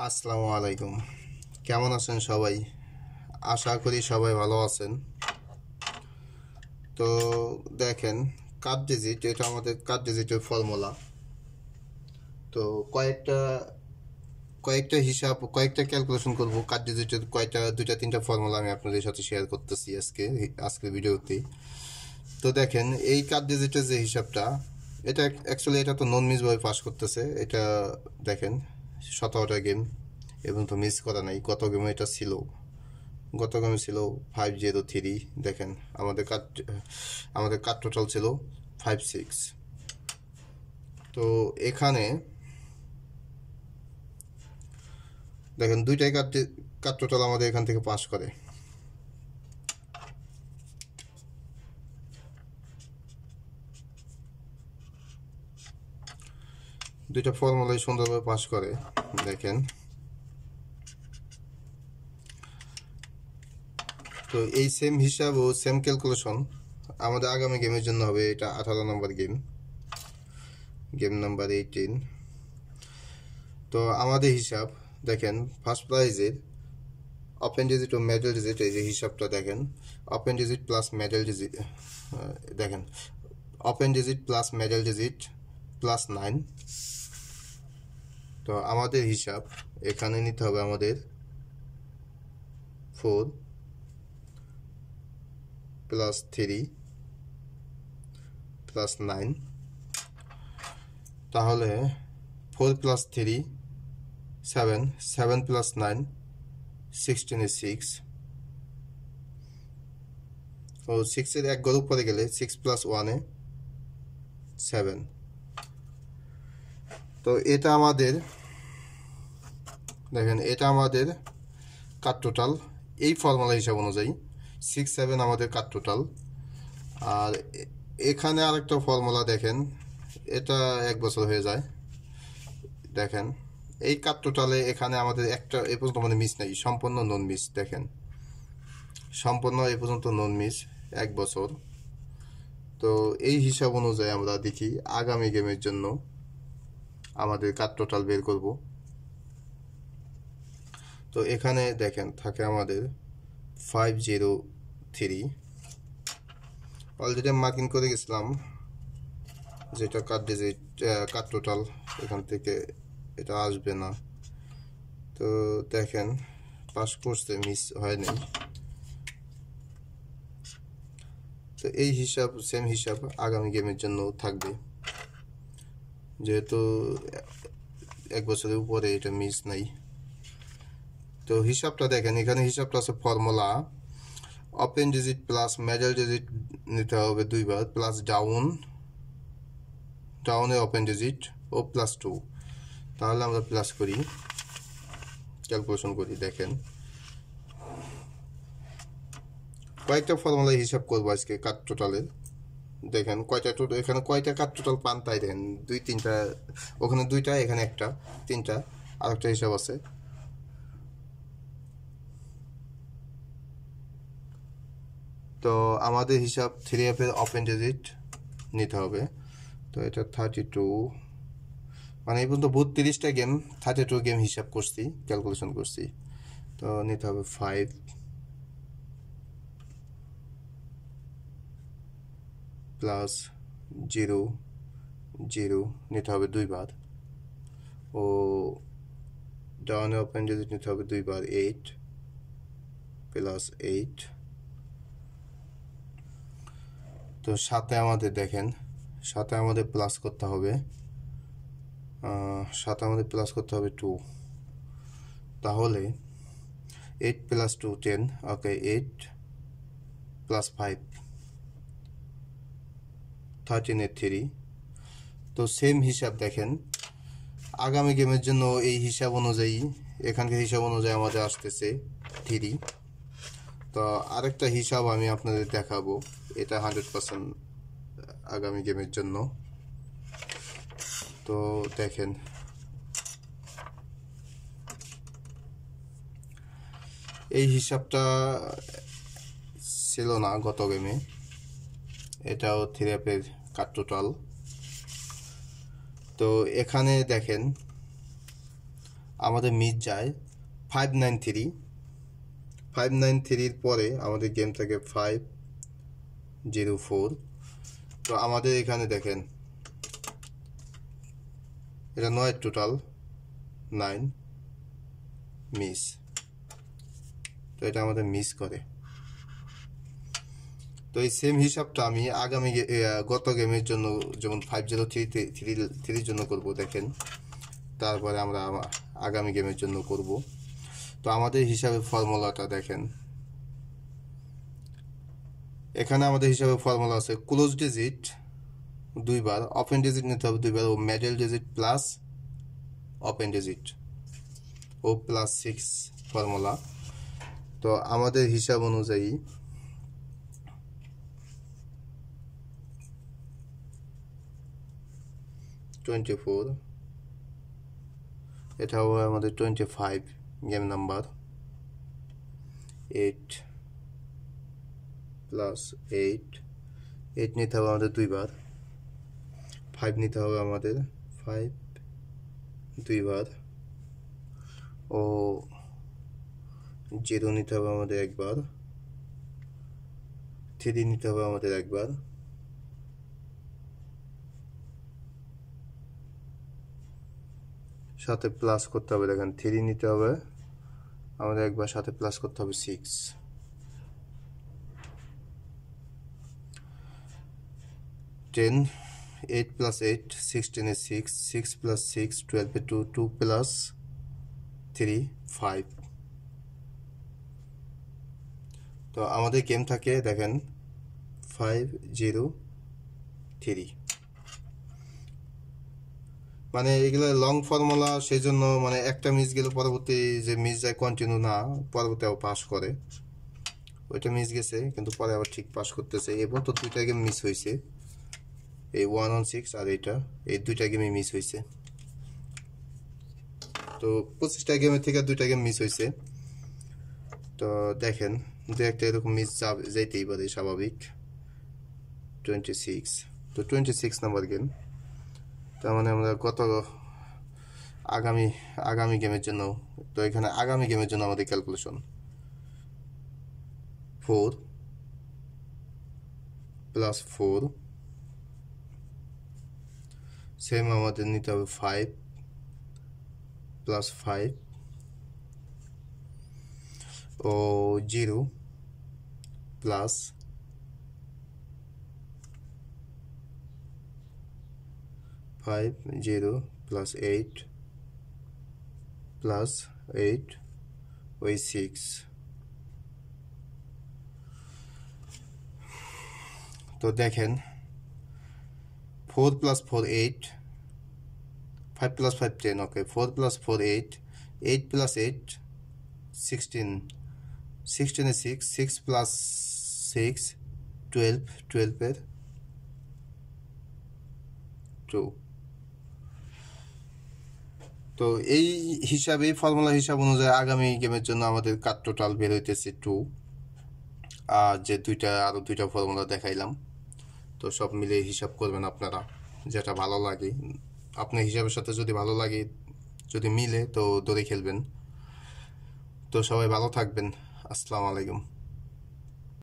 আসসালামু আলাইকুম। কেমন আছেন সবাই? আশা করি সবাই ভালো আছেন। তো দেখেন, কাট ডিজিট এটা আমাদের কাট ডিজিটের ফর্মুলা। তো কয়েকটা কয়েকটা হিসাব কয়েকটা ক্যালকুলেশন করব। কাট ডিজিটের কয়েকটা দুইটা তিনটা ফর্মুলা আমি আপনাদের সাথে শেয়ার করতেছি আজকের ভিডিওতে। তো দেখেন, এই কাট ডিজিটের যে হিসাবটা, এটা অ্যাকচুয়ালি এটা তো নন মিস ভাবে পাস করতেছে। এটা দেখেন 17টা গেম এবং তো মিস করা নাই। গত গেমে ছিল 503। দেখেন আমাদের কাট টোটাল ছিল 56। তো এখানে দেখেন দুইটাই কাট টোটাল আমাদের এখান থেকে পাস করে। দুইটা ফর্মুলাই সুন্দরভাবে পাস করে। দেখেন, তো এই সেম হিসাব ও সেম ক্যালকুলেশন আমাদের আগামী গেমের জন্য হবে। এটা 18 নম্বর গেম নাম্বার 18। তো আমাদের হিসাব দেখেন, ফার্স্ট প্রাইজের ওপেন ডিজিট ও মিডল ডিজিট, এই যে হিসাবটা দেখেন, open digit plus middle digit, দেখেন open digit plus middle digit plus 9। তো আমাদের হিসাব এখানে নিতে হবে আমাদের 4 প্লাস 3 প্লাস 9। তাহলে 4 প্লাস 3 7, 7 প্লাস 9 16 is 6। ও 6 এর এক ঘর উপরে গেলে 6 প্লাস 1 এ 7। তো এটা আমাদের দেখেন, এটা আমাদের কাট টোটাল এই ফর্মুলা হিসাব অনুযায়ী 6 7 আমাদের কাট টোটাল। আর এখানে আরেকটা ফর্মুলা দেখেন, এটা 1 বছর হয়ে যায়। দেখেন এই কাট টোটালে এখানে আমাদের একটা এ পর্যন্ত মানে মিস নাই, সম্পূর্ণ নন মিস। দেখেন সম্পূর্ণ এ পর্যন্ত নন মিস 1 বছর। তো এই হিসাব অনুযায়ী আমরা দেখি আগামী গেমের জন্য আমাদের কাট টোটাল বের করব। তো এখানে দেখেন থাকে আমাদের 503। অলরেডি মার্কিং করে গেছিলাম যেটা কাট টোটাল, এখান থেকে এটা আসবে না। তো দেখেন পাস করছে, মিস হয়নি। তো এই হিসাব সেম হিসাব আগামী গেমের জন্য থাকবে, যেহেতু 1 বছরের উপরে এটা মিস নাই। তো হিসাবটা দেখেন, এখানে হিসাবটা আছে formula open digit plus middle digit নিতে হবে 2 বার, প্লাস ডাউনে ওপেন ডিজিট ও প্লাস 2। তাহলে আমরা প্লাস করি, ক্যালকুলেশন করি। দেখেন কয়েকটা ফর্মুলায় হিসাব করবো আজকে কাট টোটালের। দেখেন এখানে কয়টা কাট টোটাল পান তাই দেখেন, 2 3টা, ওখানে 2টা, এখানে 1টা, 3টা, আর একটা হিসাব আছে। তো আমাদের হিসাব 3F এর ওপেন ডিজিট নিতে হবে। তো এটা 32, মানে এই পর্যন্ত 32টা গেম, 32 গেম হিসাব করছি, ক্যালকুলেশন করছি। তো নিতে হবে 5 প্লাস 0 0 নিতে হবে 2 বার, ও ডাউনে ওপেন ডিজিট নিতে হবে 2 বার, 8 প্লাস 8। তো সাথে আমাদের দেখেন, সাথে আমাদের প্লাস করতে হবে 2। তাহলে 8 প্লাস 2 10, ওকে 8 প্লাস 5 13 এর 3। তো সেম হিসাব দেখেন আগামী গেমের জন্য এই হিসাব অনুযায়ী, এখানকার হিসাব অনুযায়ী আমাদের আসতেছে 3। তো আরেকটা হিসাব আমি আপনাদের দেখাবো, এটা 100% আগামী গেমের জন্য। তো দেখেন এই হিসাবটা ছিল না গত গেমে, এটাও 3F এর কাট টোটাল। তো এখানে দেখেন আমাদের মিস যায় 593 593 পরে আমাদের গেম থাকে 504। তো আমাদের এখানে দেখেন এটা 9 টোটাল 9 মিস। তো এটা আমাদের মিস করে। তো এই সেম হিসাবটা আমি আগামী গত গেমের জন্য যেমন 503 জন্য করব দেখেন, তারপরে আমরা আগামী গেমের জন্য করব। তো আমাদের হিসাবে ফর্মুলাটা দেখেন, এখানে আমাদের হিসাবে ফর্মুলা আছে ক্লোজ ডিজিট দুইবার, ওপেন ডিজিট নিতে হবে দুইবার, ও middle digit plus open digit ও প্লাস 6 ফর্মুলা। তো আমাদের হিসাব অনুযায়ী এটা হবে আমাদের 25 গেম নাম্বার 8 প্লাস 8 নিতে হবে আমাদের দুইবার, 5 নিতে হবে আমাদের 5 দুইবার, ও 0 নিতে হবে আমাদের একবার, 3 নিতে হবে আমাদের একবার, সাথে প্লাস করতে হবে। দেখেন 3 নিতে হবে আমাদের একবার, সাথে প্লাস করতে হবে 6। 10 8 প্লাস 8 16 এ 6 6 প্লাস 6 12 এ 2 2 প্লাস 3 5। তো আমাদের গেম থাকে দেখেন 503। মানে এগুলো লং ফর্মুলা, সেই জন্য মানে একটা মিস গেলে পরবর্তী যে মিস যায় কন্টিনিউ না, পরবর্তী আবার পাস করে। ওইটা মিস গেছে কিন্তু পরে আবার ঠিক পাস করতেছে। এবং তো দুইটা গেম মিস হয়েছে, এই 116 আর এইটা, এই দুইটা গেমই মিস হয়েছে। তো 25টা গেমের থেকে দুইটা গেম মিস হয়েছে। তো দেখেন দু একটা এরকম মিস যাইতেই পারে, স্বাভাবিক। 26, তো 26 নাম্বার গেম। তার মানে আমরা আগামী গেমের জন্য, তো এখানে আগামী গেমের জন্য আমাদের ক্যালকুলেশন 4 প্লাস 4, সেম আমাদের নিতে হবে 5 প্লাস 5, ও 0 প্লাস 5 0 প্লাস 8 প্লাস 8 ওই 6। তো দেখেন 4 প্লাস 4 8, 5 প্লাস 5 10, ওকে 4 প্লাস 4 8, 8 প্লাস 8 16, 16 এ 6 6 প্লাস 6 12, 12 এর 2। তো এই হিসাবে ফর্মুলা হিসাব অনুযায়ী আগামী গেমের জন্য আমাদের কাট টোটাল বের হইতেছে 2। আর যে আরো দুইটা ফর্মুলা দেখাইলাম, তো সব মিলে হিসাব করবেন আপনারা, যেটা ভালো লাগে আপনার হিসাবের সাথে, যদি ভালো লাগে, যদি মিলে তো ধরে খেলবেন। তো সবাই ভালো থাকবেন। আসসালামু আলাইকুম।